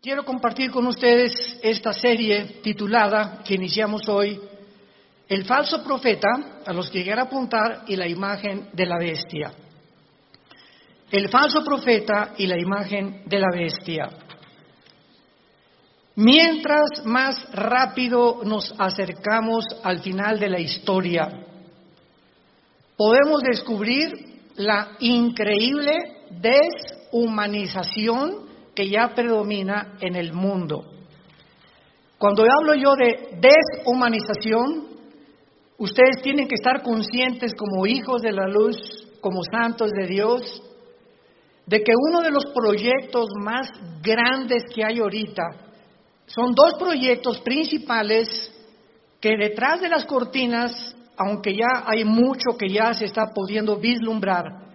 Quiero compartir con ustedes esta serie titulada, que iniciamos hoy, El falso profeta, a los que llegar a apuntar, y la imagen de la bestia. El falso profeta y la imagen de la bestia. Mientras más rápido nos acercamos al final de la historia, podemos descubrir la increíble deshumanización que ya predomina en el mundo. Cuando hablo yo de deshumanización, ustedes tienen que estar conscientes como hijos de la luz, como santos de Dios, de que uno de los proyectos más grandes que hay ahorita son dos proyectos principales que detrás de las cortinas, aunque ya hay mucho que ya se está pudiendo vislumbrar,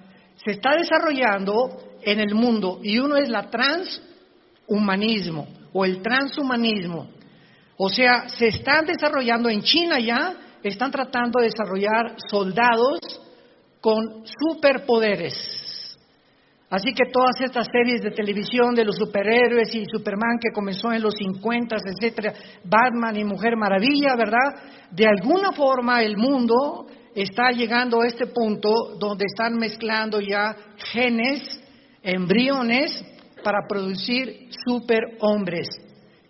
se está desarrollando en el mundo, y uno es la transhumanismo o el transhumanismo. O sea, se están desarrollando en China ya, están tratando de desarrollar soldados con superpoderes. Así que todas estas series de televisión de los superhéroes y Superman que comenzó en los 50, etcétera, Batman y Mujer Maravilla, ¿verdad? De alguna forma el mundo está llegando a este punto donde están mezclando ya genes, embriones, para producir superhombres,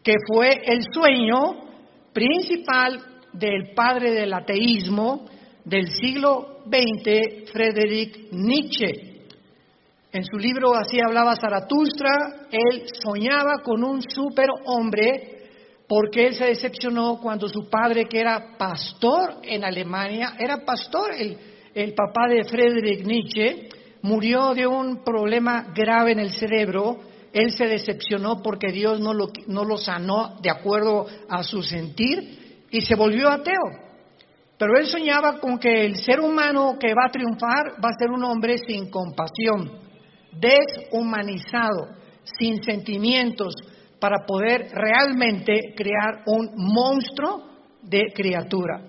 que fue el sueño principal del padre del ateísmo del siglo XX, Friedrich Nietzsche. En su libro Así hablaba Zaratustra, él soñaba con un superhombre porque él se decepcionó cuando su padre, que era pastor en Alemania, era pastor, el papá de Friedrich Nietzsche, murió de un problema grave en el cerebro. Él se decepcionó porque Dios no lo sanó de acuerdo a su sentir y se volvió ateo. Pero él soñaba con que el ser humano que va a triunfar va a ser un hombre sin compasión, deshumanizado, sin sentimientos, para poder realmente crear un monstruo de criatura.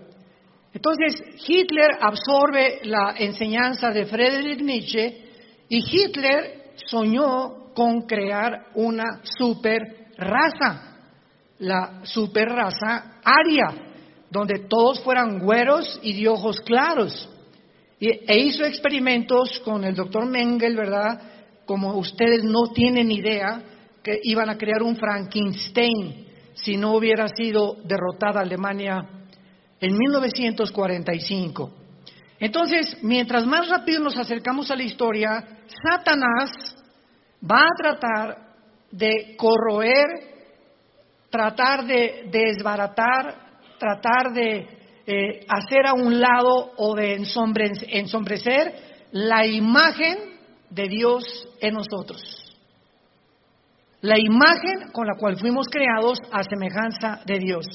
Entonces Hitler absorbe la enseñanza de Friedrich Nietzsche y Hitler soñó con crear una superraza, la superraza aria, donde todos fueran güeros y de ojos claros. E hizo experimentos con el doctor Mengele, ¿verdad? Como ustedes no tienen idea, que iban a crear un Frankenstein si no hubiera sido derrotada Alemania en 1945. Entonces, mientras más rápido nos acercamos a la historia, Satanás va a tratar de corroer, tratar de desbaratar, tratar de hacer a un lado o de ensombrecer la imagen de Dios en nosotros. La imagen con la cual fuimos creados a semejanza de Dios.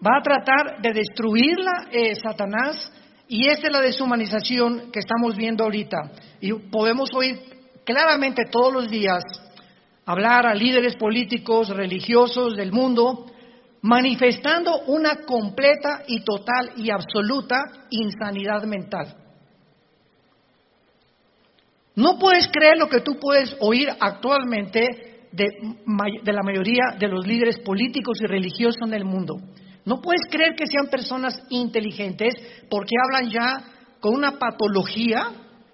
Va a tratar de destruirla Satanás, y esta es la deshumanización que estamos viendo ahorita. Y podemos oír claramente todos los días hablar a líderes políticos, religiosos del mundo, manifestando una completa y total y absoluta insanidad mental. No puedes creer lo que tú puedes oír actualmente de la mayoría de los líderes políticos y religiosos en el mundo. No puedes creer que sean personas inteligentes porque hablan ya con una patología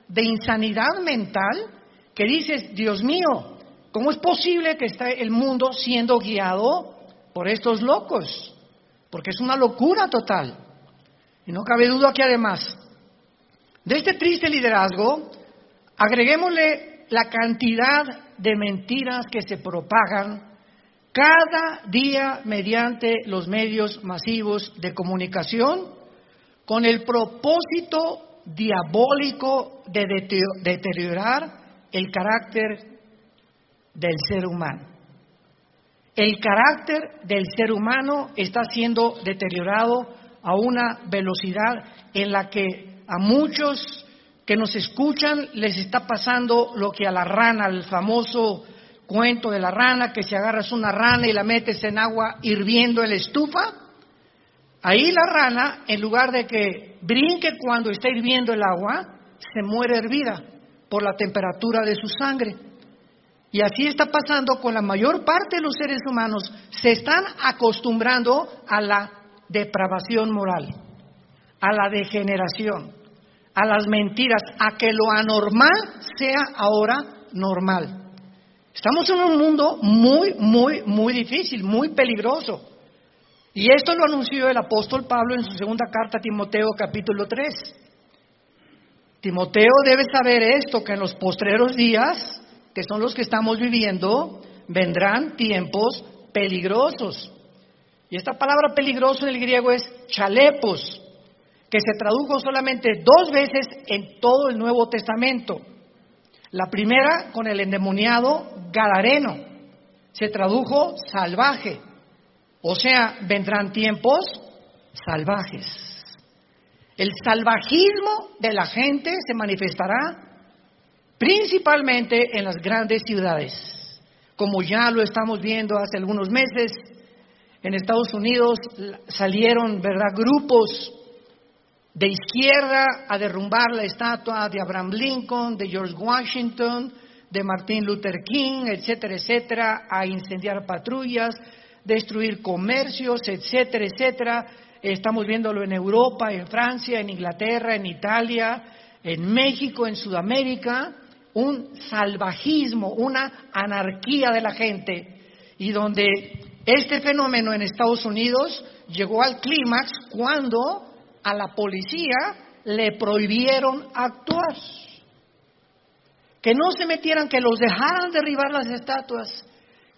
de insanidad mental que dices, Dios mío, ¿cómo es posible que esté el mundo siendo guiado por estos locos? Porque es una locura total. Y no cabe duda que además de este triste liderazgo, agreguémosle la cantidad de mentiras que se propagan cada día mediante los medios masivos de comunicación con el propósito diabólico de deteriorar el carácter del ser humano. El carácter del ser humano está siendo deteriorado a una velocidad en la que a muchos que nos escuchan les está pasando lo que a la rana, el famoso cuento de la rana, que si agarras una rana y la metes en agua hirviendo en la estufa, ahí la rana, en lugar de que brinque cuando está hirviendo el agua, se muere hervida por la temperatura de su sangre. Y así está pasando con la mayor parte de los seres humanos. Se están acostumbrando a la depravación moral, a la degeneración, a las mentiras, a que lo anormal sea ahora normal. Estamos en un mundo muy difícil, muy peligroso. Y esto lo anunció el apóstol Pablo en su segunda carta a Timoteo, capítulo 3. Timoteo debe saber esto, que en los postreros días, que son los que estamos viviendo, vendrán tiempos peligrosos. Y esta palabra peligroso en el griego es chalepos, que se tradujo solamente 2 veces en todo el Nuevo Testamento. La primera con el endemoniado gadareno, se tradujo salvaje, o sea, vendrán tiempos salvajes. El salvajismo de la gente se manifestará principalmente en las grandes ciudades, como ya lo estamos viendo hace algunos meses. En Estados Unidos salieron, ¿verdad?, grupos de izquierda a derrumbar la estatua de Abraham Lincoln, de George Washington, de Martin Luther King, etcétera, etcétera, a incendiar patrullas, destruir comercios, etcétera, etcétera. Estamos viéndolo en Europa, en Francia, en Inglaterra, en Italia, en México, en Sudamérica, un salvajismo, una anarquía de la gente, y donde este fenómeno en Estados Unidos llegó al clímax cuando a la policía le prohibieron actuar, que no se metieran, que los dejaran derribar las estatuas,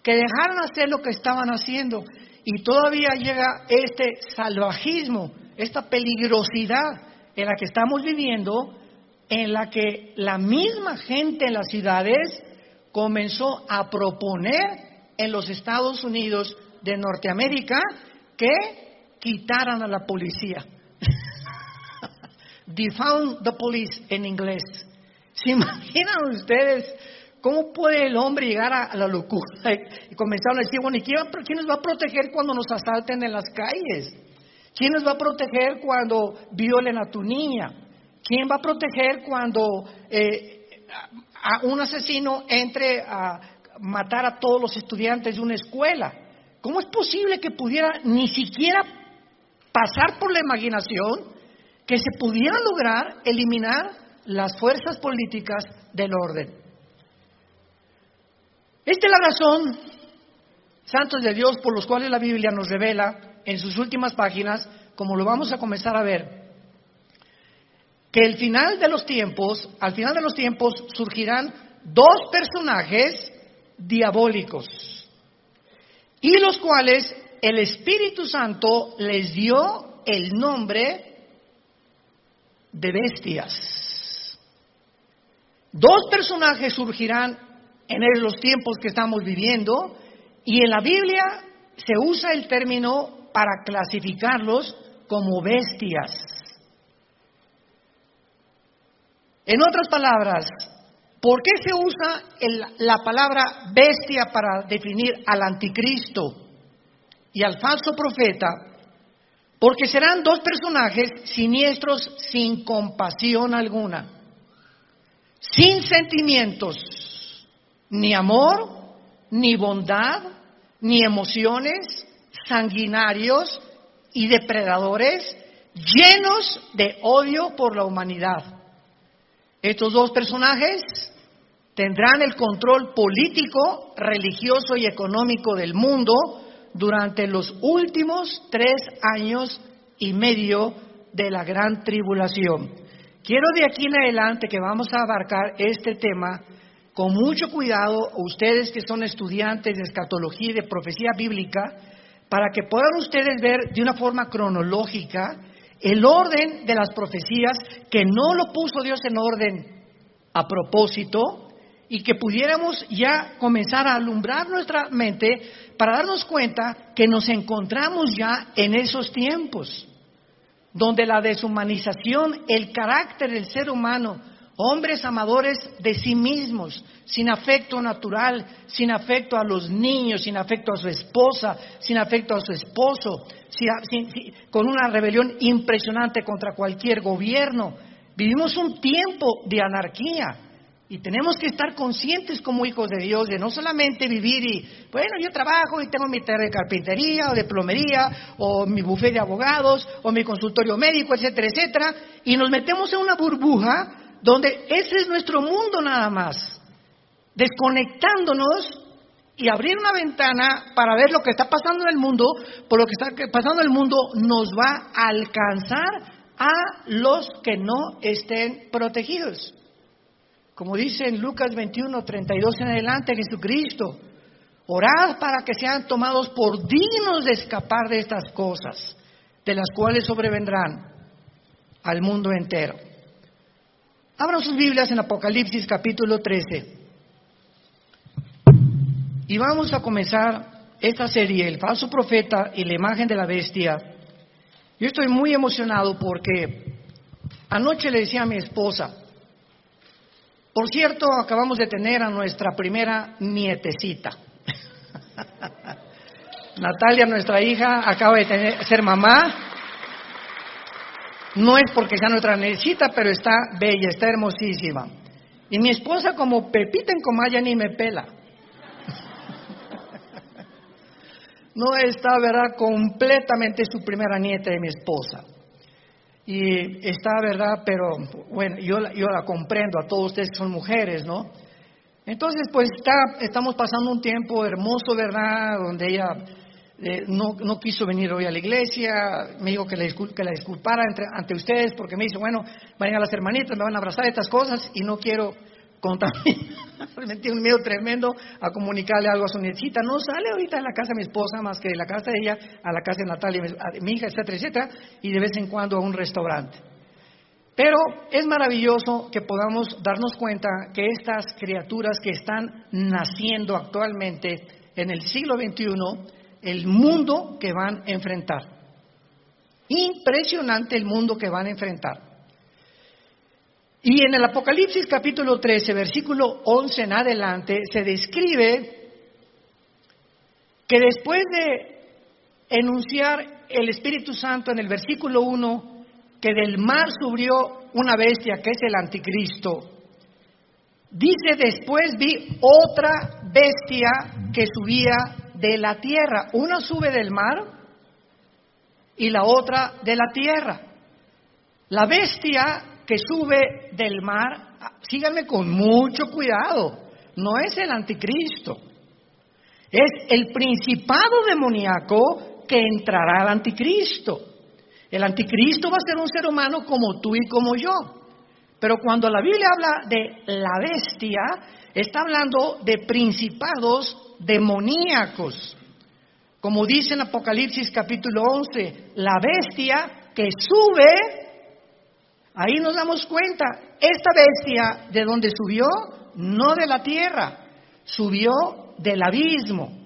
que dejaran hacer lo que estaban haciendo. Y todavía llega este salvajismo, esta peligrosidad en la que estamos viviendo, en la que la misma gente en las ciudades comenzó a proponer en los Estados Unidos de Norteamérica que quitaran a la policía. Defund the police en inglés. ¿Se imaginan ustedes cómo puede el hombre llegar a la locura? Y comenzaron a decir, bueno, ¿y quién nos va a proteger cuando nos asalten en las calles? ¿Quién nos va a proteger cuando violen a tu niña? ¿Quién va a proteger cuando a un asesino entre a matar a todos los estudiantes de una escuela? ¿Cómo es posible que pudiera ni siquiera pasar por la imaginación que se pudiera lograr eliminar las fuerzas políticas del orden? Esta es la razón, santos de Dios, por los cuales la Biblia nos revela en sus últimas páginas, como lo vamos a comenzar a ver, que al final de los tiempos surgirán 2 personajes diabólicos, y los cuales el Espíritu Santo les dio el nombre de bestias. 2 personajes surgirán en los tiempos que estamos viviendo, y en la Biblia se usa el término para clasificarlos como bestias. En otras palabras, ¿por qué se usa la palabra bestia para definir al anticristo y al falso profeta? Porque serán 2 personajes siniestros, sin compasión alguna, sin sentimientos, ni amor, ni bondad, ni emociones, sanguinarios y depredadores, llenos de odio por la humanidad. Estos 2 personajes tendrán el control político, religioso y económico del mundo durante los últimos 3 años y medio de la gran tribulación. Quiero de aquí en adelante que vamos a abarcar este tema con mucho cuidado, ustedes que son estudiantes de escatología y de profecía bíblica, para que puedan ustedes ver de una forma cronológica el orden de las profecías, que no lo puso Dios en orden a propósito, y que pudiéramos ya comenzar a alumbrar nuestra mente para darnos cuenta que nos encontramos ya en esos tiempos, donde la deshumanización, el carácter del ser humano, hombres amadores de sí mismos, sin afecto natural, sin afecto a los niños, sin afecto a su esposa, sin afecto a su esposo, con una rebelión impresionante contra cualquier gobierno. Vivimos un tiempo de anarquía, Y tenemos que estar conscientes como hijos de Dios de no solamente vivir y, bueno, yo trabajo y tengo mi taller de carpintería o de plomería o mi bufete de abogados o mi consultorio médico, etcétera, etcétera, y nos metemos en una burbuja donde ese es nuestro mundo nada más, desconectándonos y abrir una ventana para ver lo que está pasando en el mundo, por lo que está pasando en el mundo nos va a alcanzar a los que no estén protegidos. Como dice en Lucas 21, 32 en adelante, Jesucristo, orad para que sean tomados por dignos de escapar de estas cosas, de las cuales sobrevendrán al mundo entero. Abran sus Biblias en Apocalipsis capítulo 13. Y vamos a comenzar esta serie, El falso profeta y la imagen de la bestia. Yo estoy muy emocionado porque anoche le decía a mi esposa, por cierto, acabamos de tener a nuestra primera nietecita. Natalia, nuestra hija, acaba de ser mamá. No es porque sea nuestra nietecita, pero está bella, está hermosísima. Y mi esposa, como Pepita en Comaya, ni me pela. No está, ¿verdad?, completamente su primera nieta de mi esposa. Y está, ¿verdad?, pero bueno, yo la comprendo, a todos ustedes que son mujeres, ¿no? Entonces, pues estamos pasando un tiempo hermoso, ¿verdad?, donde ella no quiso venir hoy a la iglesia, me dijo que la disculpara ante ustedes, porque me dice, bueno, van a ir las hermanitas, me van a abrazar estas cosas y no quiero contaminar. Me tiene un miedo tremendo a comunicarle algo a su nietecita. No sale ahorita de la casa de mi esposa más que de la casa de ella a la casa de Natalia, mi hija, etcétera, etcétera, y de vez en cuando a un restaurante. Pero es maravilloso que podamos darnos cuenta que estas criaturas que están naciendo actualmente en el siglo XXI, el mundo que van a enfrentar. Impresionante el mundo que van a enfrentar. Y en el Apocalipsis capítulo 13, versículo 11 en adelante, se describe que después de enunciar el Espíritu Santo en el versículo 1, que del mar subió una bestia que es el anticristo, dice, después vi otra bestia que subía de la tierra. Una sube del mar y la otra de la tierra. La bestia que sube del mar, síganme con mucho cuidado, no es el anticristo, es el principado demoníaco que entrará al anticristo. El anticristo va a ser un ser humano como tú y como yo, pero cuando la Biblia habla de la bestia, está hablando de principados demoníacos. Como dice en Apocalipsis capítulo 11, la bestia que sube. Ahí nos damos cuenta, esta bestia, ¿de dónde subió? No de la tierra, subió del abismo.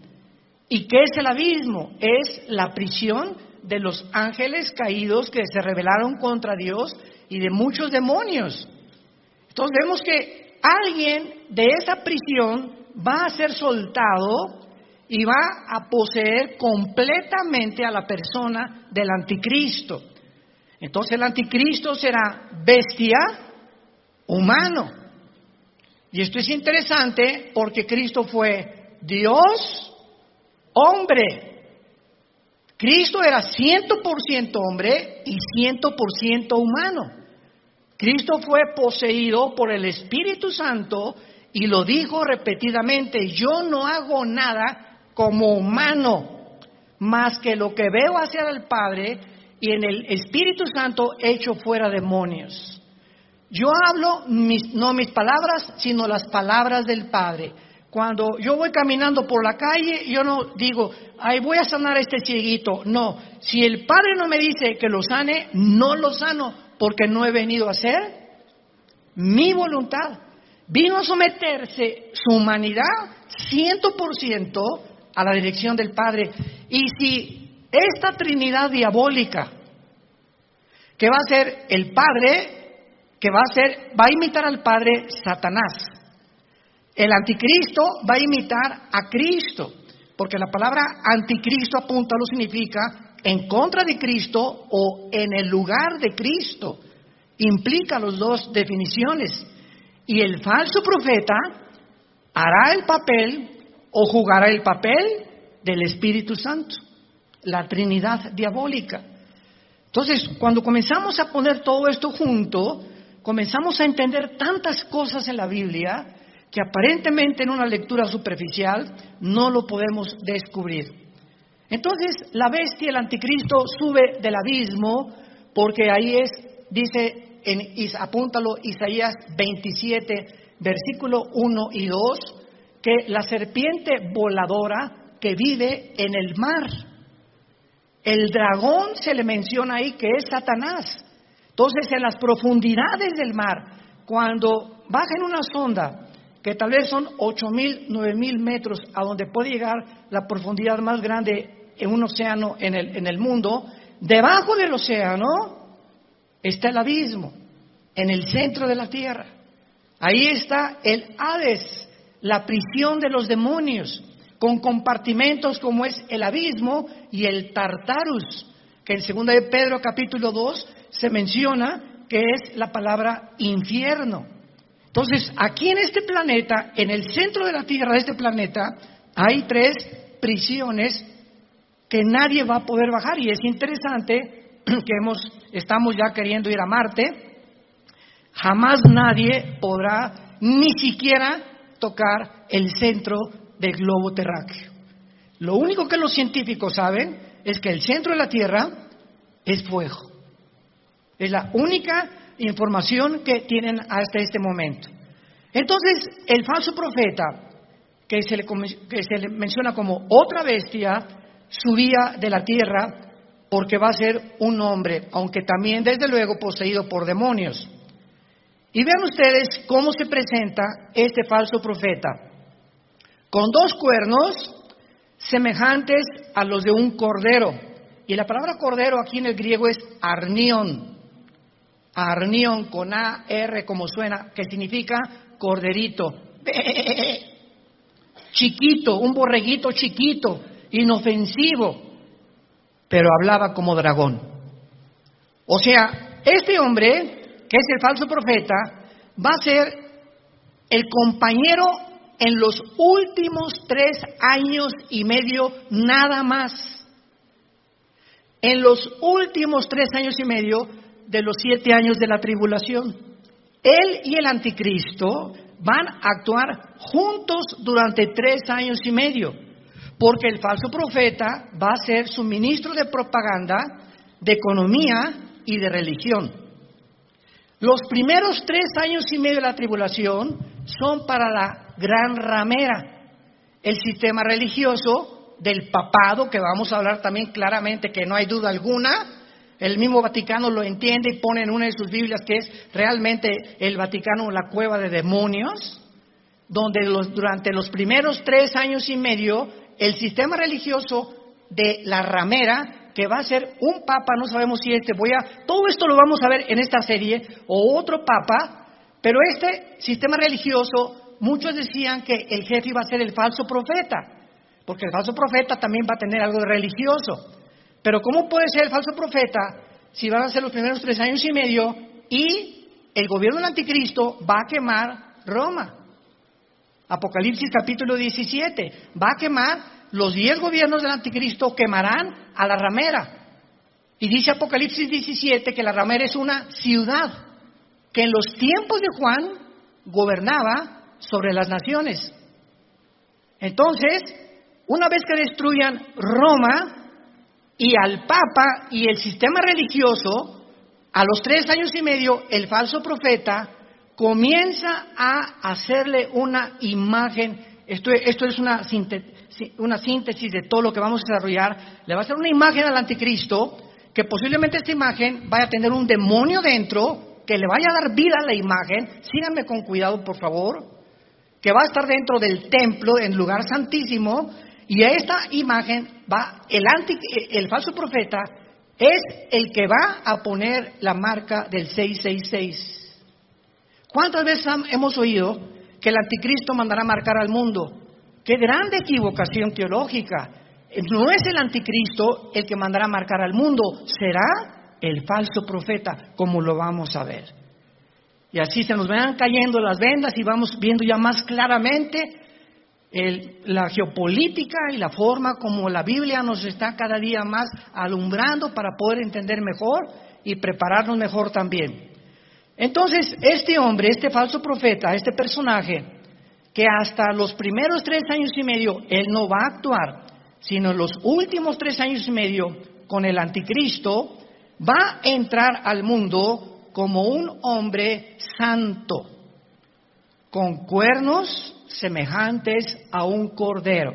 ¿Y qué es el abismo? Es la prisión de los ángeles caídos que se rebelaron contra Dios y de muchos demonios. Entonces vemos que alguien de esa prisión va a ser soltado y va a poseer completamente a la persona del anticristo. Entonces el anticristo será bestia humano. Y esto es interesante porque Cristo fue Dios, hombre. Cristo era 100% hombre y 100% humano. Cristo fue poseído por el Espíritu Santo y lo dijo repetidamente, yo no hago nada como humano, más que lo que veo hacia el Padre, y en el Espíritu Santo echo fuera demonios. Yo hablo no mis palabras, sino las palabras del Padre. Cuando yo voy caminando por la calle, yo no digo, ay, voy a sanar a este cieguito. No, si el Padre no me dice que lo sane, no lo sano, porque no he venido a hacer mi voluntad. Vino a someterse su humanidad 100% a la dirección del Padre. Y si esta Trinidad diabólica, que va a ser el Padre, va a imitar al Padre Satanás. El anticristo va a imitar a Cristo, porque la palabra anticristo apúntalo significa en contra de Cristo o en el lugar de Cristo. Implica las dos definiciones. Y el falso profeta hará el papel o jugará el papel del Espíritu Santo, la Trinidad diabólica. Entonces, cuando comenzamos a poner todo esto junto, comenzamos a entender tantas cosas en la Biblia que aparentemente en una lectura superficial no lo podemos descubrir. Entonces, la bestia, el anticristo, sube del abismo, porque ahí dice, apúntalo, Isaías 27, versículo 1 y 2, que la serpiente voladora que vive en el mar. El dragón se le menciona ahí que es Satanás. Entonces, en las profundidades del mar, cuando baja en una sonda, que tal vez son 8,000, 9,000 metros, a donde puede llegar la profundidad más grande en un océano en el mundo, debajo del océano está el abismo, en el centro de la tierra. Ahí está el Hades, la prisión de los demonios, con compartimentos como es el abismo y el Tartarus, que en 2 de Pedro capítulo 2 se menciona que es la palabra infierno. Entonces, aquí en este planeta, en el centro de la tierra de este planeta, hay 3 prisiones que nadie va a poder bajar. Y es interesante que estamos ya queriendo ir a Marte. Jamás nadie podrá ni siquiera tocar el centro del globo terráqueo. Lo único que los científicos saben es que el centro de la Tierra es fuego. Es la única información que tienen hasta este momento. Entonces, el falso profeta, que se le menciona como otra bestia, subía de la tierra porque va a ser un hombre, aunque también desde luego poseído por demonios. Y vean ustedes cómo se presenta este falso profeta, con 2 cuernos semejantes a los de un cordero. Y la palabra cordero aquí en el griego es arnión. Arnión con A-R como suena, que significa corderito. Chiquito, un borreguito chiquito, inofensivo, pero hablaba como dragón. O sea, este hombre, que es el falso profeta, va a ser el compañero en los últimos 3 años y medio nada más. En los últimos 3 años y medio de los 7 años de la tribulación. Él y el anticristo van a actuar juntos durante 3 años y medio, porque el falso profeta va a ser su ministro de propaganda, de economía y de religión. Los primeros 3 años y medio de la tribulación son para la gran ramera, el sistema religioso del papado, que vamos a hablar también claramente, que no hay duda alguna. El mismo Vaticano lo entiende y pone en una de sus Biblias que es realmente el Vaticano la cueva de demonios, donde durante los primeros 3 años y medio el sistema religioso de la ramera, que va a ser un papa, no sabemos si todo esto lo vamos a ver en esta serie, o otro papa, pero este sistema religioso, muchos decían que el jefe iba a ser el falso profeta, porque el falso profeta también va a tener algo de religioso. Pero ¿cómo puede ser el falso profeta si van a ser los primeros 3 años y medio y el gobierno del anticristo va a quemar Roma? Apocalipsis capítulo 17, va a quemar, los 10 gobiernos del anticristo quemarán a la ramera. Y dice Apocalipsis 17 que la ramera es una ciudad que en los tiempos de Juan gobernaba sobre las naciones. Entonces, una vez que destruyan Roma y al Papa y el sistema religioso, a los 3 años y medio, el falso profeta comienza a hacerle una imagen. Esto es una síntesis de todo lo que vamos a desarrollar. Le va a hacer una imagen al anticristo, que posiblemente esta imagen vaya a tener un demonio dentro, que le vaya a dar vida a la imagen. Síganme con cuidado, por favor. Que va a estar dentro del templo, en lugar santísimo. Y a esta imagen el falso profeta es el que va a poner la marca del 666. ¿Cuántas veces hemos oído que el anticristo mandará marcar al mundo? ¡Qué grande equivocación teológica! No es el anticristo el que mandará marcar al mundo, será el falso profeta, como lo vamos a ver. Y así se nos van cayendo las vendas y vamos viendo ya más claramente la geopolítica y la forma como la Biblia nos está cada día más alumbrando para poder entender mejor y prepararnos mejor también. Entonces, este hombre, este falso profeta, este personaje, que hasta los primeros 3 años y medio él no va a actuar, sino los últimos 3 años y medio con el anticristo, va a entrar al mundo como un hombre santo, con cuernos semejantes a un cordero.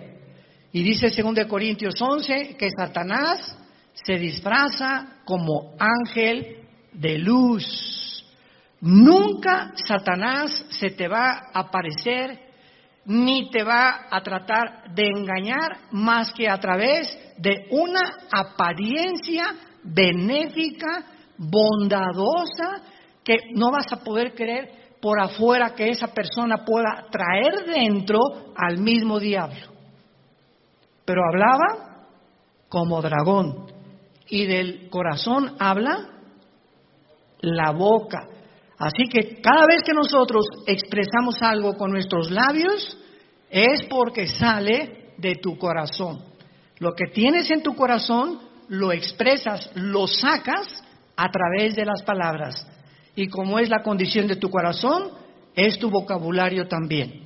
Y dice 2 Corintios 11 que Satanás se disfraza como ángel de luz. Nunca Satanás se te va a aparecer ni te va a tratar de engañar más que a través de una apariencia benéfica, bondadosa, que no vas a poder creer por afuera que esa persona pueda traer dentro al mismo diablo. Pero hablaba como dragón, y del corazón habla la boca. Así que cada vez que nosotros expresamos algo con nuestros labios, es porque sale de tu corazón. Lo que tienes en tu corazón, lo expresas, lo sacas a través de las palabras. Y como es la condición de tu corazón, es tu vocabulario también.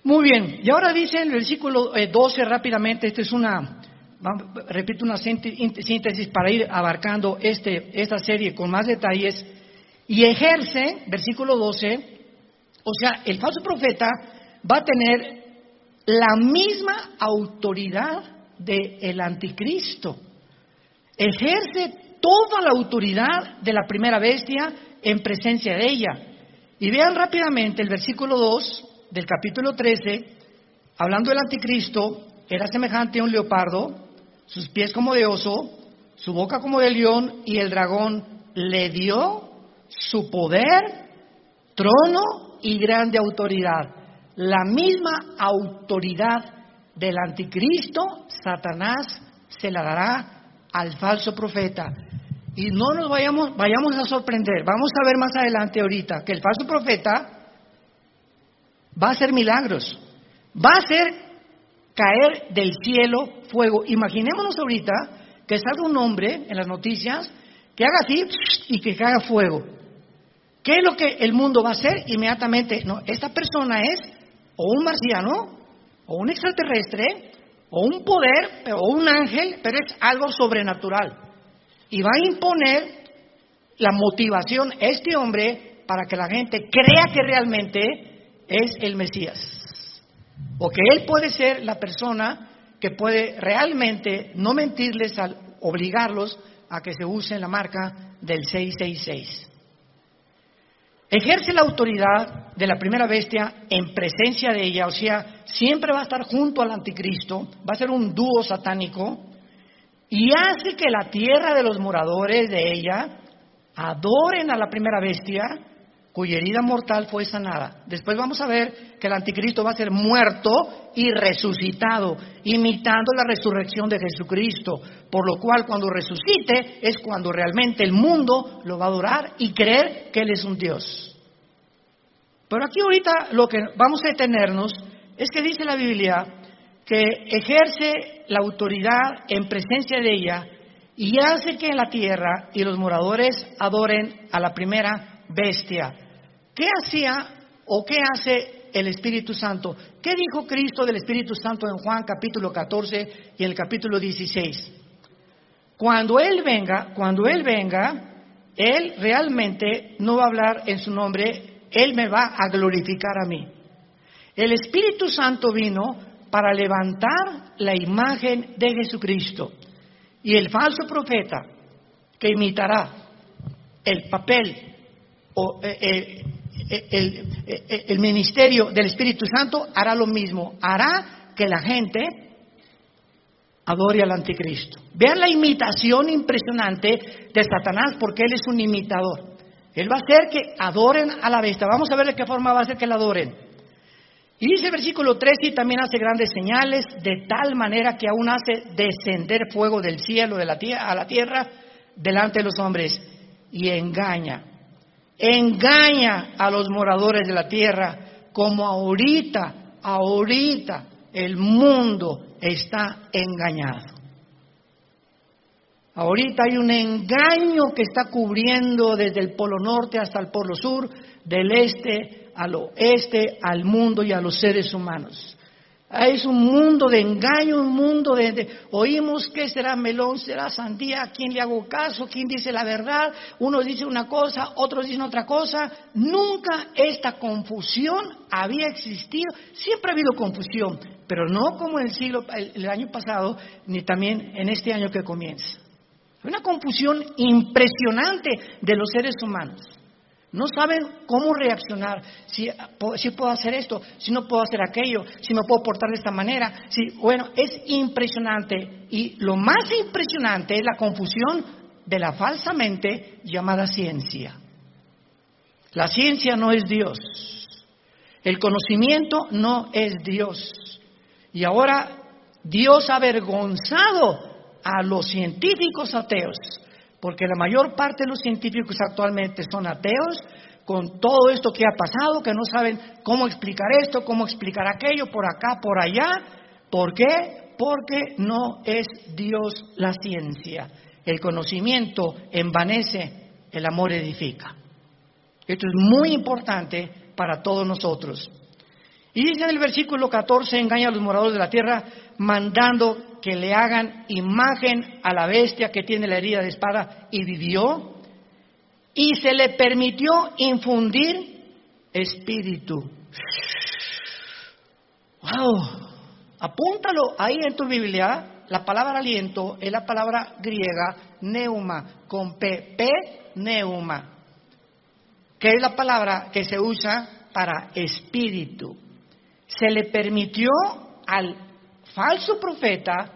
Muy bien, y ahora dice en el versículo 12 rápidamente, repito una síntesis para ir abarcando esta serie con más detalles. Y ejerce, versículo 12, o sea, el falso profeta va a tener la misma autoridad del anticristo. Ejerce toda la autoridad de la primera bestia en presencia de ella. Y vean rápidamente el versículo 2 del capítulo 13, hablando del anticristo, era semejante a un leopardo, sus pies como de oso, su boca como de león, y el dragón le dio su poder, trono y grande autoridad. La misma autoridad del anticristo, Satanás se la dará al falso profeta. Y no nos vayamos a sorprender. Vamos a ver más adelante ahorita que el falso profeta va a hacer milagros, va a hacer caer del cielo fuego. Imaginémonos ahorita que salga un hombre en las noticias que haga así y que caiga fuego. ¿Qué es lo que el mundo va a hacer inmediatamente? No, esta persona es o un marciano, o un extraterrestre, o un poder, o un ángel, pero es algo sobrenatural. Y va a imponer la motivación a este hombre para que la gente crea que realmente es el Mesías. O que él puede ser la persona que puede realmente no mentirles al obligarlos a que se use la marca del 666. Ejerce la autoridad de la primera bestia en presencia de ella, o sea, siempre va a estar junto al anticristo, va a ser un dúo satánico, y hace que la tierra de los moradores de ella adoren a la primera bestia, cuya herida mortal fue sanada. Después vamos a ver que el anticristo va a ser muerto y resucitado, imitando la resurrección de Jesucristo, por lo cual cuando resucite es cuando realmente el mundo lo va a adorar y creer que Él es un Dios. Pero aquí ahorita lo que vamos a detenernos es que dice la Biblia que ejerce la autoridad en presencia de ella y hace que en la tierra y los moradores adoren a la primera bestia. ¿Qué hacía o qué hace el Espíritu Santo? ¿Qué dijo Cristo del Espíritu Santo en Juan capítulo 14 y en el capítulo 16? Cuando Él venga, Él realmente no va a hablar en su nombre, Él me va a glorificar a mí. El Espíritu Santo vino para levantar la imagen de Jesucristo. Y el falso profeta que imitará el papel o el ministerio del Espíritu Santo hará lo mismo, hará que la gente adore al anticristo. Vean la imitación impresionante de Satanás, porque él es un imitador. Él va a hacer que adoren a la bestia. Vamos a ver de qué forma va a hacer que la adoren. Y dice el versículo 13, y también hace grandes señales, de tal manera que aún hace descender fuego del cielo a la tierra delante de los hombres, y engaña engaña a los moradores de la tierra, como ahorita el mundo está engañado. Ahorita hay un engaño que está cubriendo desde el polo norte hasta el polo sur, del este al oeste, al mundo y a los seres humanos. Es un mundo de engaño, un mundo oímos que será melón, será sandía, ¿a quién le hago caso? ¿Quién dice la verdad? Unos dicen una cosa, otros dicen otra cosa. Nunca esta confusión había existido. Siempre ha habido confusión, pero no como en el año pasado, ni también en este año que comienza. Una confusión impresionante de los seres humanos. No saben cómo reaccionar, si puedo hacer esto, si no puedo hacer aquello, si me puedo portar de esta manera. Bueno, es impresionante. Y lo más impresionante es la confusión de la falsamente llamada ciencia. La ciencia no es Dios. El conocimiento no es Dios. Y ahora Dios ha avergonzado a los científicos ateos, porque la mayor parte de los científicos actualmente son ateos, con todo esto que ha pasado, que no saben cómo explicar esto, cómo explicar aquello, por acá, por allá. ¿Por qué? Porque no es Dios la ciencia. El conocimiento envanece, el amor edifica. Esto es muy importante para todos nosotros. Y dice en el versículo 14, engaña a los moradores de la tierra, mandando que le hagan imagen a la bestia que tiene la herida de espada y vivió, y se le permitió infundir espíritu. ¡Wow! Apúntalo ahí en tu Biblia. La palabra aliento es la palabra griega neuma, con P, neuma, que es la palabra que se usa para espíritu. Se le permitió al falso profeta,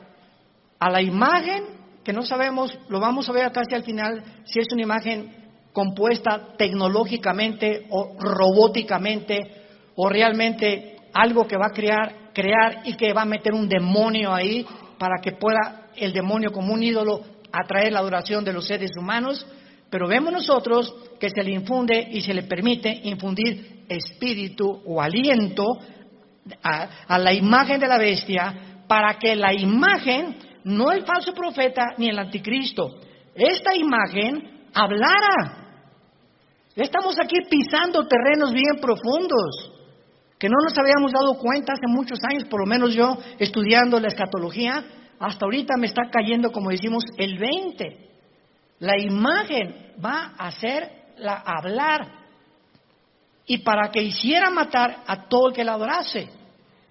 a la imagen, que no sabemos, lo vamos a ver casi al final, si es una imagen compuesta tecnológicamente o robóticamente, o realmente algo que va a crear y que va a meter un demonio ahí, para que pueda el demonio como un ídolo atraer la adoración de los seres humanos. Pero vemos nosotros que se le infunde y se le permite infundir espíritu o aliento a la imagen de la bestia, para que la imagen, no el falso profeta ni el anticristo, esta imagen hablara. Estamos aquí pisando terrenos bien profundos, que no nos habíamos dado cuenta hace muchos años, por lo menos yo estudiando la escatología, hasta ahorita me está cayendo, como decimos, el 20. La imagen va a hacerla hablar, y para que hiciera matar a todo el que la adorase.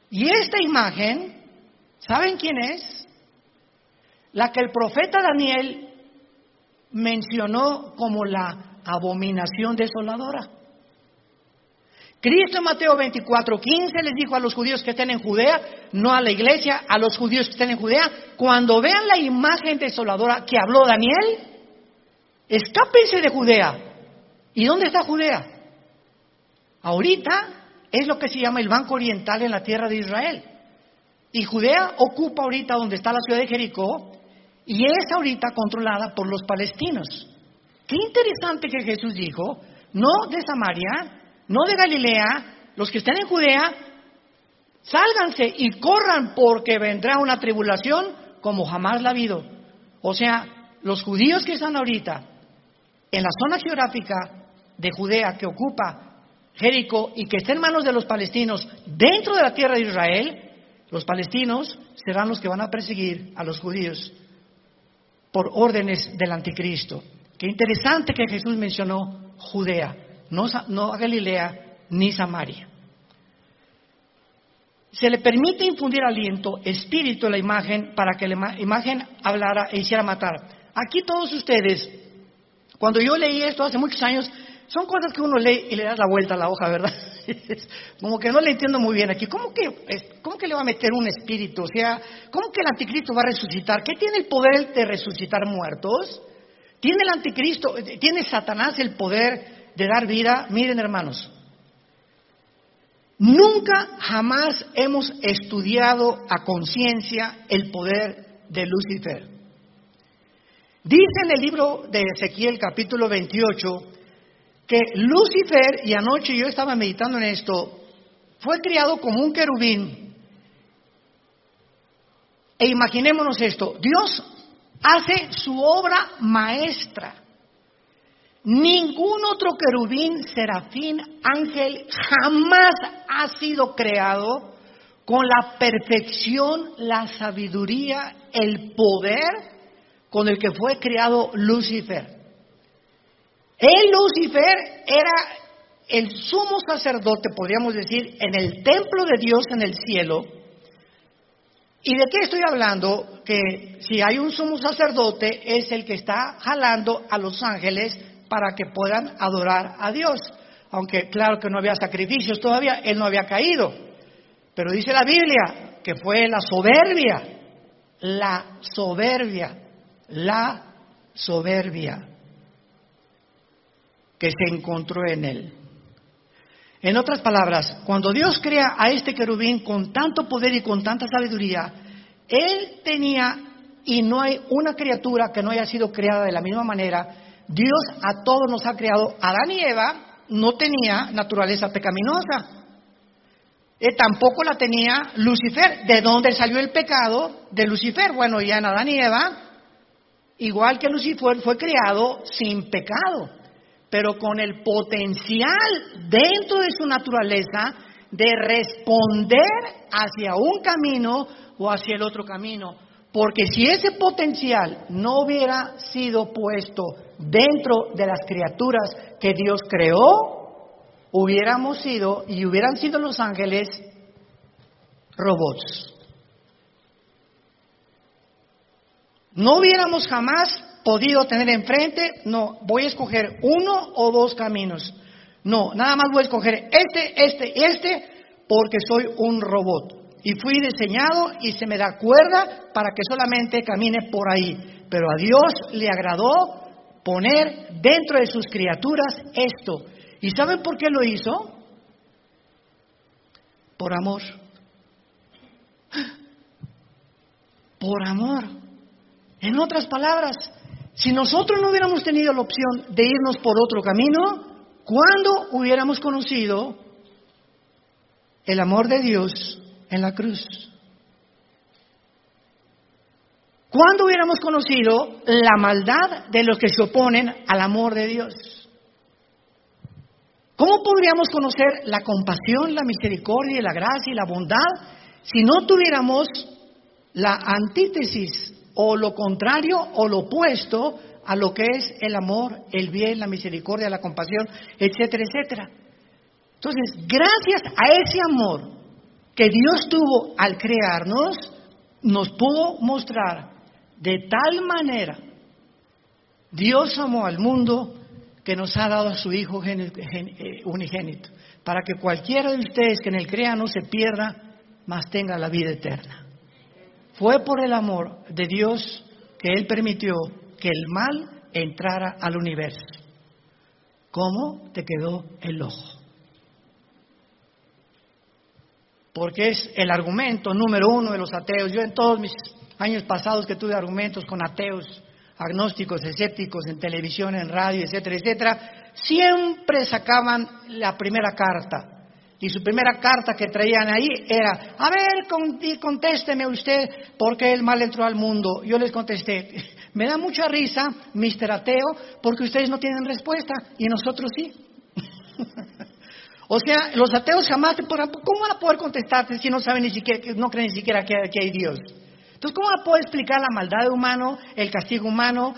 Y esta imagen, ¿saben quién es? La que el profeta Daniel mencionó como la abominación desoladora. Cristo en Mateo 24:15 les dijo a los judíos que estén en Judea, no a la iglesia, a los judíos que estén en Judea, cuando vean la imagen desoladora que habló Daniel, escápense de Judea. ¿Y dónde está Judea? Ahorita es lo que se llama el Banco Oriental en la tierra de Israel. Y Judea ocupa ahorita donde está la ciudad de Jericó, y es ahorita controlada por los palestinos. Qué interesante que Jesús dijo, no de Samaria, no de Galilea, los que estén en Judea, sálganse y corran, porque vendrá una tribulación como jamás la ha habido. O sea, los judíos que están ahorita en la zona geográfica de Judea que ocupa Jericó y que está en manos de los palestinos dentro de la tierra de Israel, los palestinos serán los que van a perseguir a los judíos por órdenes del anticristo. Qué interesante que Jesús mencionó Judea, no a Galilea ni Samaria. Se le permite infundir aliento, espíritu a la imagen, para que la imagen hablara e hiciera matar. Aquí todos ustedes, cuando yo leí esto hace muchos años, son cosas que uno lee y le da la vuelta a la hoja, ¿verdad? Como que no le entiendo muy bien aquí. ¿Cómo que le va a meter un espíritu? O sea, ¿cómo que el anticristo va a resucitar? ¿Qué tiene el poder de resucitar muertos? ¿Tiene el anticristo, tiene Satanás el poder de dar vida? Miren, hermanos, nunca jamás hemos estudiado a conciencia el poder de Lucifer. Dice en el libro de Ezequiel capítulo 28 que Lucifer, y anoche yo estaba meditando en esto, fue criado como un querubín. E imaginémonos esto, Dios hace su obra maestra. Ningún otro querubín, serafín, ángel jamás ha sido creado con la perfección, la sabiduría, el poder con el que fue creado Lucifer. Lucifer era el sumo sacerdote, podríamos decir, en el templo de Dios en el cielo. ¿Y de qué estoy hablando? Que si hay un sumo sacerdote es el que está jalando a los ángeles para que puedan adorar a Dios. Aunque claro que no había sacrificios todavía, él no había caído. Pero dice la Biblia que fue la soberbia que se encontró en él. En otras palabras, cuando Dios crea a este querubín con tanto poder y con tanta sabiduría, él tenía, y no hay una criatura que no haya sido creada de la misma manera. Dios a todos nos ha creado. Adán y Eva no tenía naturaleza pecaminosa. Tampoco la tenía Lucifer. ¿De dónde salió el pecado de Lucifer? Bueno, ya en Adán y Eva, igual que Lucifer, fue creado sin pecado, pero con el potencial dentro de su naturaleza de responder hacia un camino o hacia el otro camino. Porque si ese potencial no hubiera sido puesto dentro de las criaturas que Dios creó, hubiéramos sido, y hubieran sido los ángeles, robots. No hubiéramos jamás podido tener enfrente, no, voy a escoger uno o dos caminos. No, nada más voy a escoger este, porque soy un robot. Y fui diseñado y se me da cuerda para que solamente camine por ahí. Pero a Dios le agradó poner dentro de sus criaturas esto. ¿Y saben por qué lo hizo? Por amor. Por amor. En otras palabras, si nosotros no hubiéramos tenido la opción de irnos por otro camino, ¿cuándo hubiéramos conocido el amor de Dios en la cruz? ¿Cuándo hubiéramos conocido la maldad de los que se oponen al amor de Dios? ¿Cómo podríamos conocer la compasión, la misericordia, la gracia y la bondad si no tuviéramos la antítesis o lo contrario o lo opuesto a lo que es el amor, el bien, la misericordia, la compasión, etcétera, etcétera? Entonces, gracias a ese amor que Dios tuvo al crearnos, nos pudo mostrar de tal manera, Dios amó al mundo que nos ha dado a su Hijo unigénito, para que cualquiera de ustedes que en él crea no se pierda, mas tenga la vida eterna. Fue por el amor de Dios que Él permitió que el mal entrara al universo. ¿Cómo te quedó el ojo? Porque es el argumento número uno de los ateos. Yo en todos mis años pasados que tuve argumentos con ateos, agnósticos, escépticos, en televisión, en radio, etcétera, etcétera, siempre sacaban la primera carta. Y su primera carta que traían ahí era: a ver, contésteme usted, ¿por qué el mal entró al mundo? Yo les contesté: me da mucha risa, Mr. Ateo, porque ustedes no tienen respuesta y nosotros sí. O sea, los ateos jamás ¿cómo van a poder contestarte si no saben ni siquiera, no creen ni siquiera que hay Dios? Entonces, ¿cómo van a poder explicar la maldad humana, el castigo humano,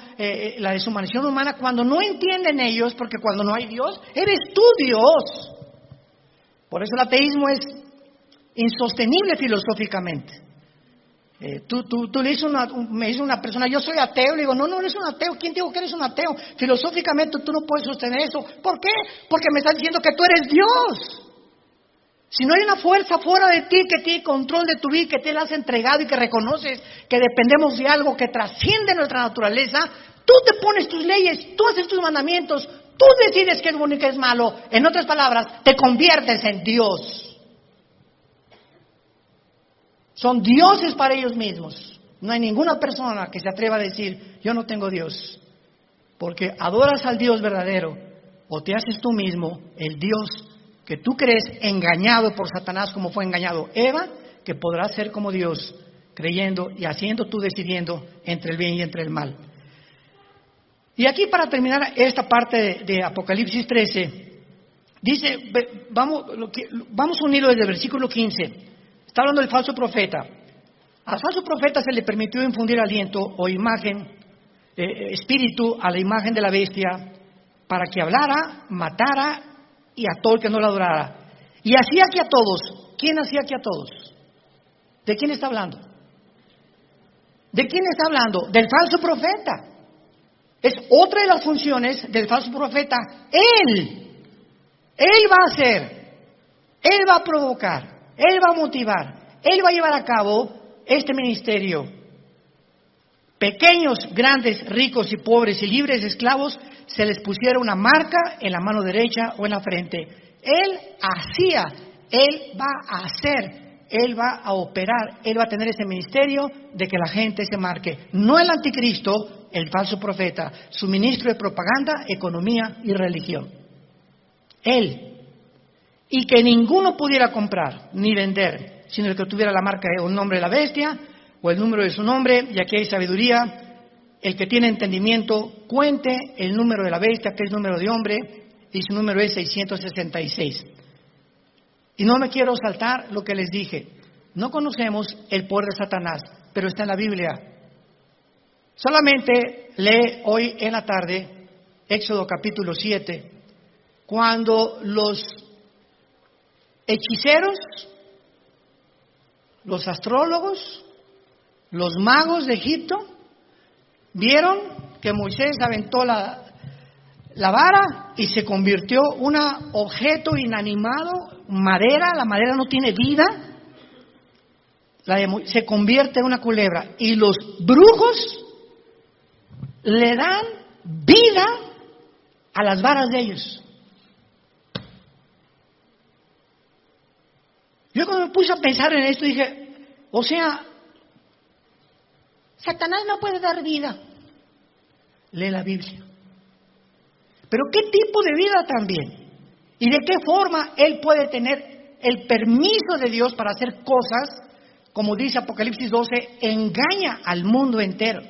la deshumanización humana, cuando no entienden ellos? Porque cuando no hay Dios, eres tú Dios. Por eso el ateísmo es insostenible filosóficamente. Tú le dices me dice una persona: yo soy ateo. Le digo: no eres un ateo. ¿Quién te dijo que eres un ateo? Filosóficamente tú no puedes sostener eso. ¿Por qué? Porque me estás diciendo que tú eres Dios. Si no hay una fuerza fuera de ti que tiene control de tu vida, que te la has entregado y que reconoces que dependemos de algo que trasciende nuestra naturaleza, tú te pones tus leyes, tú haces tus mandamientos, tú decides qué es bueno y qué es malo. En otras palabras, te conviertes en Dios. Son dioses para ellos mismos. No hay ninguna persona que se atreva a decir: yo no tengo Dios. Porque adoras al Dios verdadero, o te haces tú mismo el Dios que tú crees, engañado por Satanás como fue engañado Eva, que podrás ser como Dios, creyendo y haciendo tú decidiendo entre el bien y entre el mal. Y aquí para terminar esta parte de Apocalipsis 13, dice, vamos a unirlo desde el versículo 15, está hablando del falso profeta. Al falso profeta se le permitió infundir aliento o imagen, espíritu a la imagen de la bestia, para que hablara, matara y a todo el que no la adorara. Y hacía aquí a todos. ¿Quién hacía aquí a todos? ¿De quién está hablando? ¿De quién está hablando? Del falso profeta. Es otra de las funciones del falso profeta. Él va a hacer, Él va a provocar, Él va a motivar, Él va a llevar a cabo este ministerio. Pequeños, grandes, ricos y pobres y libres, esclavos, se les pusiera una marca en la mano derecha o en la frente. Él hacía, Él va a hacer, Él va a operar, Él va a tener ese ministerio de que la gente se marque. No el anticristo, el falso profeta, su ministro de propaganda, economía y religión. Él. Y que ninguno pudiera comprar ni vender, sino el que tuviera la marca o el nombre de la bestia o el número de su nombre, y aquí hay sabiduría. El que tiene entendimiento, cuente el número de la bestia, que es número de hombre, y su número es 666. Y no me quiero saltar lo que les dije. No conocemos el poder de Satanás, pero está en la Biblia. Solamente lee hoy en la tarde Éxodo capítulo 7, cuando los hechiceros, los astrólogos, los magos de Egipto, vieron que Moisés aventó la vara y se convirtió en un objeto inanimado, madera, la madera no tiene vida, se convierte en una culebra. Y los brujos le dan vida a las varas de ellos. Yo cuando me puse a pensar en esto dije, o sea, Satanás no puede dar vida. Lee la Biblia. Pero ¿qué tipo de vida también? ¿Y de qué forma él puede tener el permiso de Dios para hacer cosas, como dice Apocalipsis 12, engaña al mundo entero?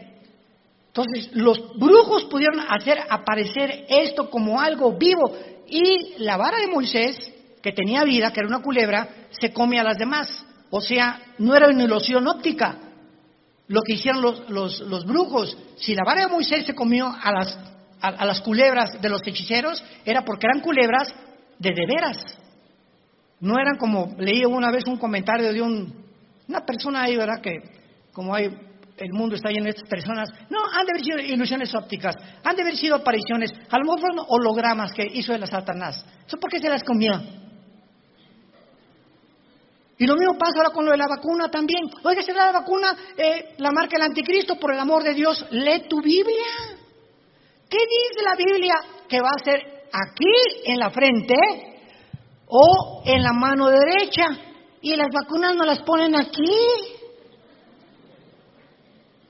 Entonces, los brujos pudieron hacer aparecer esto como algo vivo, y la vara de Moisés, que tenía vida, que era una culebra, se come a las demás. O sea, no era una ilusión óptica lo que hicieron los brujos. Si la vara de Moisés se comió a las culebras de los hechiceros, era porque eran culebras de veras. No eran como, leí una vez un comentario de una persona ahí, ¿verdad? Que como hay, el mundo está lleno de estas personas. No, han de haber sido ilusiones ópticas, han de haber sido apariciones, a lo mejor fueron hologramas que hizo el Satanás. ¿Eso por qué se las comió? Y lo mismo pasa ahora con lo de la vacuna también. Oiga, ¿será la vacuna la marca del anticristo? Por el amor de Dios, lee tu Biblia. ¿Qué dice la Biblia que va a ser aquí en la frente o en la mano derecha? Y las vacunas no las ponen aquí.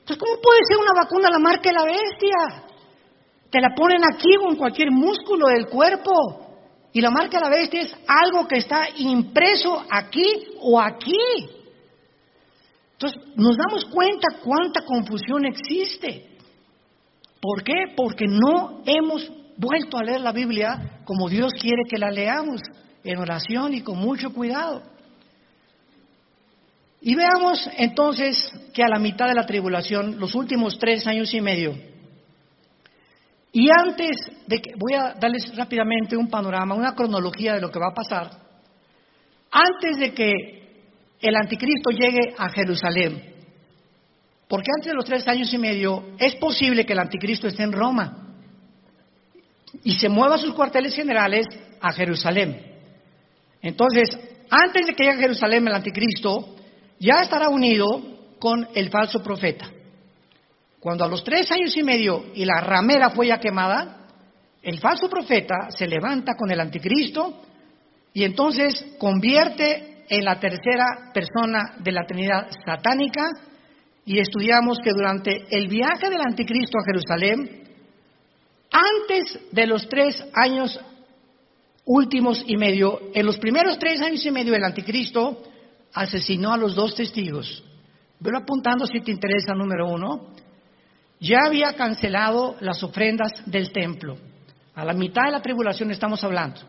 Entonces, ¿cómo puede ser una vacuna la marca de la bestia? Te la ponen aquí o en cualquier músculo del cuerpo. Y la marca de la bestia es algo que está impreso aquí o aquí. Entonces, nos damos cuenta cuánta confusión existe. ¿Por qué? Porque no hemos vuelto a leer la Biblia como Dios quiere que la leamos, en oración y con mucho cuidado. Y veamos entonces que a la mitad de la tribulación, los últimos 3 años y medio, y antes de que, voy a darles rápidamente un panorama, una cronología de lo que va a pasar, antes de que el anticristo llegue a Jerusalén, porque antes de los 3 años y medio es posible que el anticristo esté en Roma y se mueva sus cuarteles generales a Jerusalén. Entonces, antes de que llegue a Jerusalén el anticristo, ya estará unido con el falso profeta. Cuando a los 3 años y medio y la ramera fue ya quemada, el falso profeta se levanta con el anticristo y entonces convierte en la tercera persona de la Trinidad satánica. Y estudiamos que durante el viaje del anticristo a Jerusalén, Antes de los 3 años últimos y medio, en los primeros 3 años y medio, el anticristo asesinó a los 2 testigos. Velo apuntando si te interesa. Número 1, ya había cancelado las ofrendas del templo. A la mitad de la tribulación estamos hablando.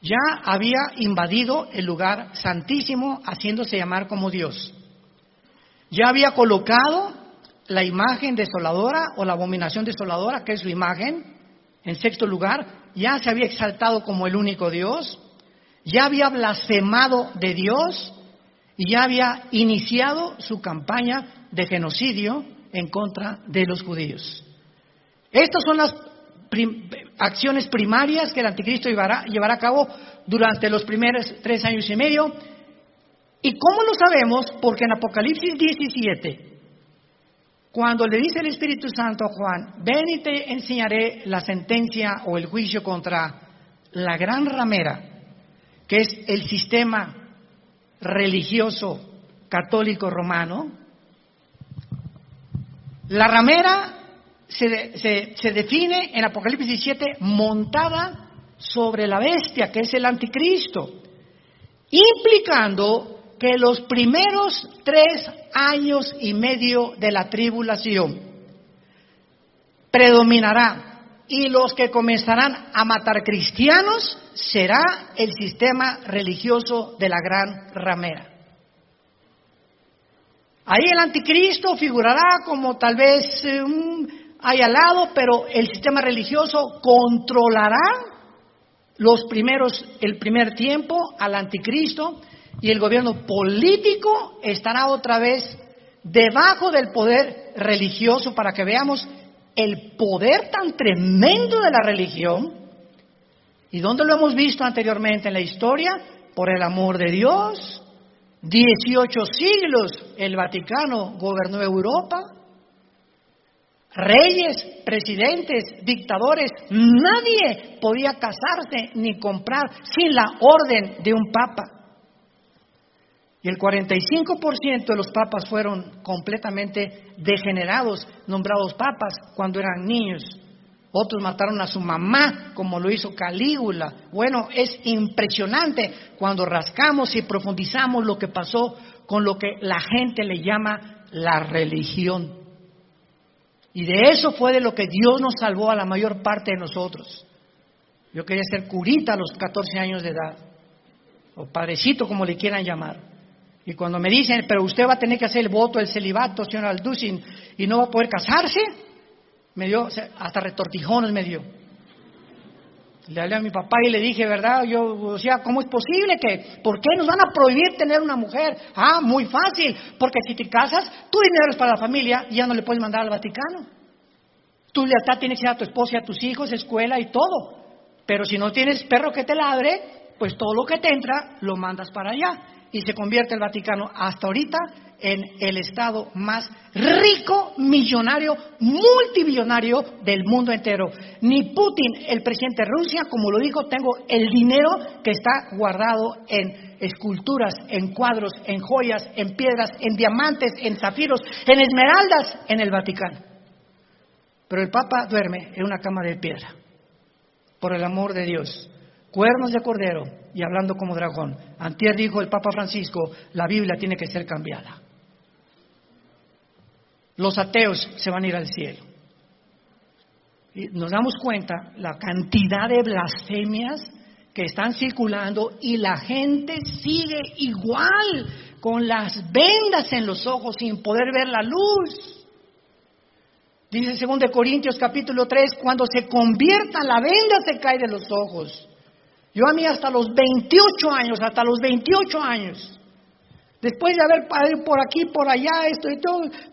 Ya había invadido el lugar santísimo, haciéndose llamar como Dios. Ya había colocado la imagen desoladora o la abominación desoladora, que es su imagen, en 6º lugar. Ya se había exaltado como el único Dios. Ya había blasfemado de Dios y ya había iniciado su campaña de genocidio en contra de los judíos. Estas son las acciones primarias que el anticristo llevará a cabo durante los primeros 3 años y medio. ¿Y cómo lo sabemos? Porque en Apocalipsis 17, cuando le dice el Espíritu Santo a Juan, ven y te enseñaré la sentencia o el juicio contra la gran ramera, que es el sistema religioso católico romano. La ramera se define en Apocalipsis 17 montada sobre la bestia, que es el anticristo, implicando que los primeros 3 años y medio de la tribulación predominará, y los que comenzarán a matar cristianos será el sistema religioso de la gran ramera. Ahí el anticristo figurará como tal vez ahí al lado, pero el sistema religioso controlará el primer tiempo al anticristo, y el gobierno político estará otra vez debajo del poder religioso, para que veamos el poder tan tremendo de la religión. ¿Y dónde lo hemos visto anteriormente en la historia? Por el amor de Dios. 18 siglos el Vaticano gobernó Europa. Reyes, presidentes, dictadores, nadie podía casarse ni comprar sin la orden de un papa. Y el 45% de los papas fueron completamente degenerados, nombrados papas cuando eran niños. Otros mataron a su mamá, como lo hizo Calígula. Bueno, es impresionante cuando rascamos y profundizamos lo que pasó con lo que la gente le llama la religión. Y de eso fue de lo que Dios nos salvó a la mayor parte de nosotros. Yo quería ser curita a los 14 años de edad, o padrecito, como le quieran llamar. Y cuando me dicen, pero usted va a tener que hacer el voto del celibato, señor Alducin, y no va a poder casarse, me dio, hasta retortijones me dio. Le hablé a mi papá y le dije, ¿verdad? O sea, ¿cómo es posible que, por qué nos van a prohibir tener una mujer? Ah, muy fácil, porque si te casas, tu dinero es para la familia y ya no le puedes mandar al Vaticano. Tu lealtad tiene que ser a tu esposa y a tus hijos, escuela y todo. Pero si no tienes perro que te ladre, pues todo lo que te entra lo mandas para allá. Y se convierte el Vaticano hasta ahorita en el estado más rico, millonario, multimillonario del mundo entero. Ni Putin, el presidente de Rusia, como lo dijo, tengo el dinero que está guardado en esculturas, en cuadros, en joyas, en piedras, en diamantes, en zafiros, en esmeraldas, en el Vaticano. Pero el Papa duerme en una cama de piedra, por el amor de Dios. Cuernos de cordero y hablando como dragón. Antier dijo el Papa Francisco, la Biblia tiene que ser cambiada. Los ateos se van a ir al cielo. Y nos damos cuenta la cantidad de blasfemias que están circulando y la gente sigue igual, con las vendas en los ojos sin poder ver la luz. Dice 2 Corintios capítulo 3, cuando se convierta la venda se cae de los ojos. Yo a mí hasta los 28 años, después de haber ido por aquí, por allá, esto y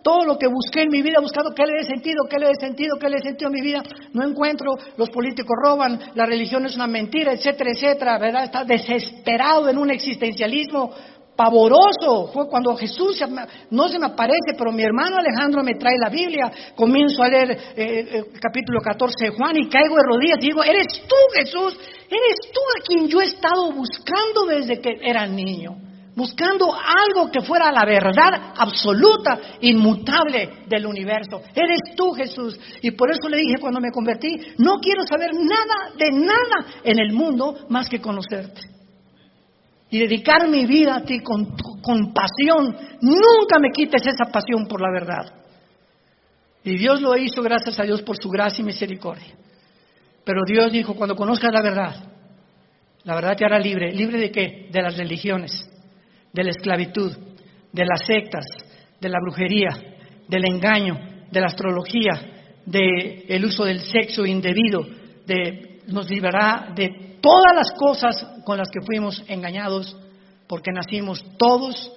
todo lo que busqué en mi vida, buscando qué le dé sentido a mi vida, no encuentro. Los políticos roban, la religión es una mentira, etcétera, etcétera, ¿verdad? Está desesperado en un existencialismo pavoroso. Fue cuando Jesús, no se me aparece, pero mi hermano Alejandro me trae la Biblia, comienzo a leer capítulo 14 de Juan y caigo de rodillas y digo, ¿eres tú, Jesús? ¿Eres tú a quien yo he estado buscando desde que era niño? buscando algo que fuera la verdad absoluta, inmutable del universo. Eres tú, Jesús. Y por eso le dije cuando me convertí, no quiero saber nada de nada en el mundo más que conocerte. Y dedicar mi vida a ti con pasión. Nunca me quites esa pasión por la verdad. Y Dios lo hizo, gracias a Dios, por su gracia y misericordia. Pero Dios dijo, cuando conozcas la verdad te hará libre. ¿Libre de qué? De las religiones, de la esclavitud, de las sectas, de la brujería, del engaño, de la astrología, del uso del sexo indebido, nos librará de todas las cosas con las que fuimos engañados, porque nacimos todos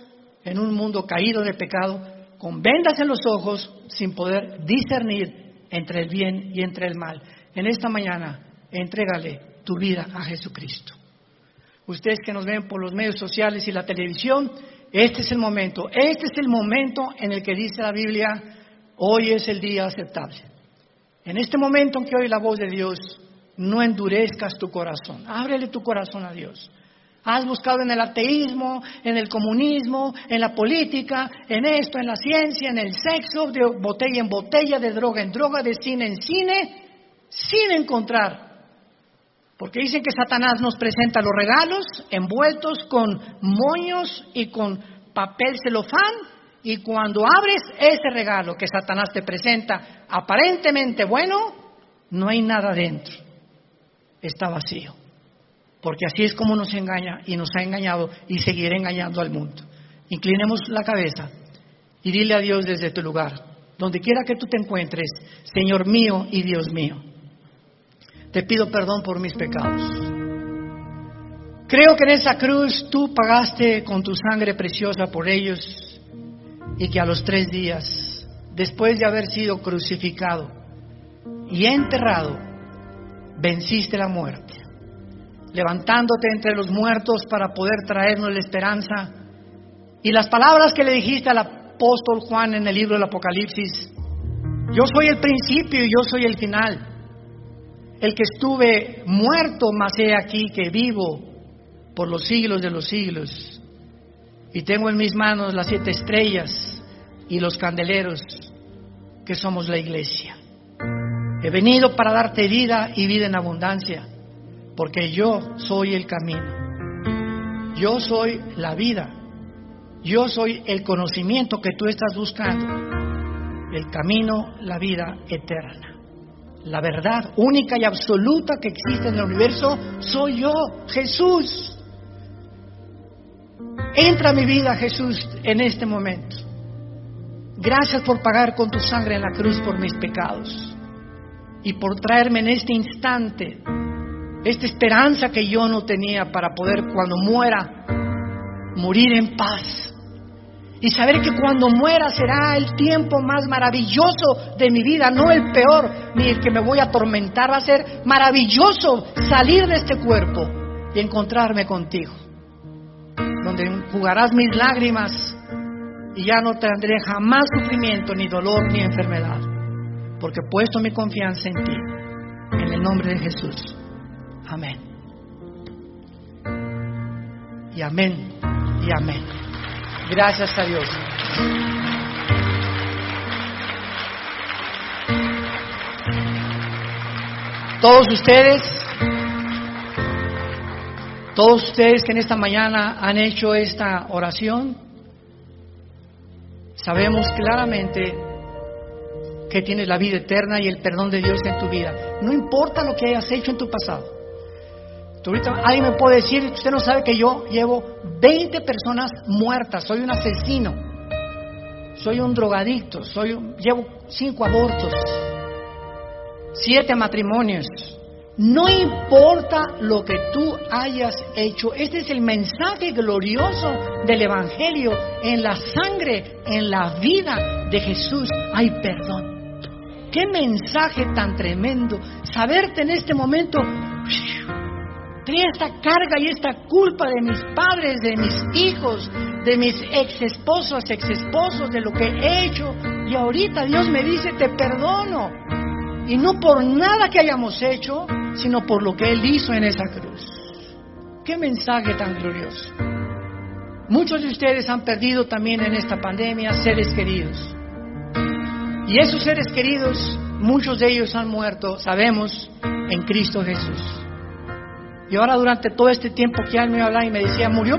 en un mundo caído de pecado, con vendas en los ojos, sin poder discernir entre el bien y entre el mal. En esta mañana, entrégale tu vida a Jesucristo. Ustedes que nos ven por los medios sociales y la televisión, este es el momento en el que dice la Biblia, hoy es el día aceptable. En este momento en que oye la voz de Dios, no endurezcas tu corazón, ábrele tu corazón a Dios. Has buscado en el ateísmo, en el comunismo, en la política, en esto, en la ciencia, en el sexo, de botella en botella, de droga en droga, de cine en cine, sin encontrar. Porque dicen que Satanás nos presenta los regalos envueltos con moños y con papel celofán, y cuando abres ese regalo que Satanás te presenta aparentemente bueno, no hay nada dentro, está vacío. Porque así es como nos engaña y nos ha engañado y seguirá engañando al mundo. Inclinemos la cabeza y dile a Dios desde tu lugar, donde quiera que tú te encuentres, Señor mío y Dios mío, te pido perdón por mis pecados. Creo que en esa cruz tú pagaste con tu sangre preciosa por ellos y que a los 3 días, después de haber sido crucificado y enterrado, venciste la muerte, levantándote entre los muertos para poder traernos la esperanza. Y las palabras que le dijiste al apóstol Juan en el libro del Apocalipsis, yo soy el principio y yo soy el final, el que estuve muerto, mas he aquí que vivo por los siglos de los siglos, y tengo en mis manos las 7 estrellas y los candeleros que somos la iglesia. He venido para darte vida y vida en abundancia, porque yo soy el camino, yo soy la vida, yo soy el conocimiento que tú estás buscando, el camino, la vida eterna. La verdad única y absoluta que existe en el universo soy yo, Jesús. Entra a mi vida, Jesús, en este momento. Gracias por pagar con tu sangre en la cruz por mis pecados y por traerme en este instante esta esperanza que yo no tenía para poder cuando muera morir en paz y saber que cuando muera será el tiempo más maravilloso de mi vida, no el peor ni el que me voy a atormentar. Va a ser maravilloso salir de este cuerpo y encontrarme contigo, donde enjugarás mis lágrimas y ya no tendré jamás sufrimiento, ni dolor, ni enfermedad, porque he puesto mi confianza en ti, en el nombre de Jesús. Amén. Y amén. Y amén. Gracias a Dios. Todos ustedes que en esta mañana han hecho esta oración, sabemos claramente que tienes la vida eterna y el perdón de Dios en tu vida. No importa lo que hayas hecho en tu pasado. Ahorita alguien me puede decir, usted no sabe que yo llevo 20 personas muertas, soy un asesino, soy un drogadicto, llevo 5 abortos, 7 matrimonios. No importa lo que tú hayas hecho, este es el mensaje glorioso del Evangelio. En la sangre, en la vida de Jesús hay perdón. ¡Qué mensaje tan tremendo! Saberte en este momento, tenía esta carga y esta culpa de mis padres, de mis hijos, de mis exesposos, de lo que he hecho, y ahorita Dios me dice, te perdono. Y no por nada que hayamos hecho, sino por lo que Él hizo en esa cruz. ¡Qué mensaje tan glorioso! Muchos de ustedes han perdido también en esta pandemia seres queridos. Y esos seres queridos, muchos de ellos han muerto, sabemos, en Cristo Jesús. Y ahora durante todo este tiempo que Él me hablaba y me decía, murió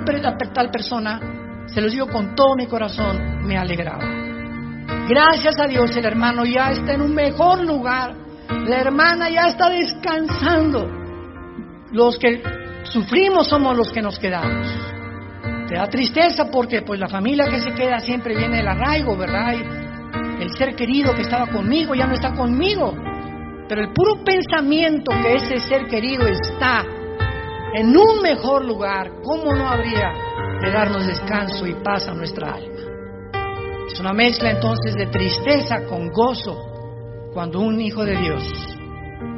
tal persona, se los digo con todo mi corazón, me alegraba. Gracias a Dios, el hermano ya está en un mejor lugar, la hermana ya está descansando. Los que sufrimos somos los que nos quedamos. Te da tristeza porque pues la familia que se queda siempre viene el arraigo, ¿verdad? Y el ser querido que estaba conmigo ya no está conmigo. Pero el puro pensamiento que ese ser querido está en un mejor lugar, ¿cómo no habría de darnos descanso y paz a nuestra alma? Es una mezcla entonces de tristeza con gozo cuando un hijo de Dios,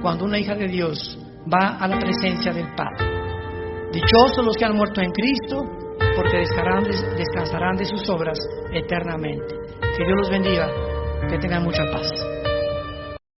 cuando una hija de Dios va a la presencia del Padre. Dichosos los que han muerto en Cristo, porque descansarán de sus obras eternamente. Que Dios los bendiga, que tengan mucha paz.